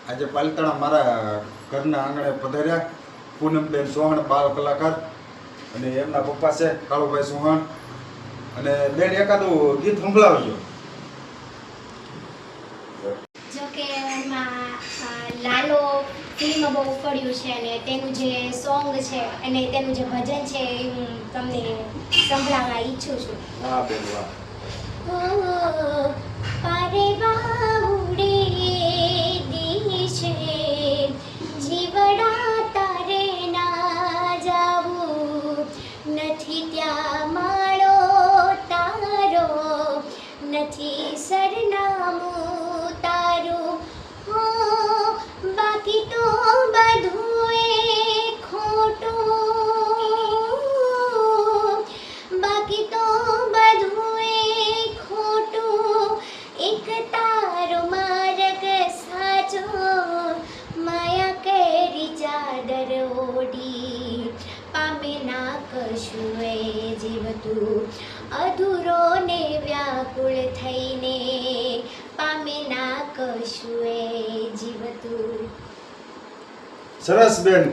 આજે પાલિતાણા મારા ઘરના આંગણે પધાર્યા પૂનમબેન ચૌહાણ બાળ કલાકાર અને એમના પપ્પા છે કાળુભાઈ ચૌહાણ. અને બેન એકાદું ગીત સંભળાવજો. જો કે એમાં લાલો ફિલ્મ બહુ ઉપડ્યું છે અને તેનું જે સોંગ છે અને તેનું જે ભજન છે એ હું તમને સંભળાવવા ઈચ્છું છું. વાહ બેન વાહ. પારેવા ઉડે દિશે જીવડા તારે ના જાવું નથી ત્યાં માળો તારો નથી સરનામું તારું હો બાકી તો બધું એ ખોટું બાકી તો બધું એ ખોટું એક તારો માર્ગ સાચો માયા કેરી ચાદર ઓઢી પામે ના કશું એ જીવતું અધૂરો ને વ્યાકુળ થઈને પામે ના કશું એ જીવતું. સરસ બેન.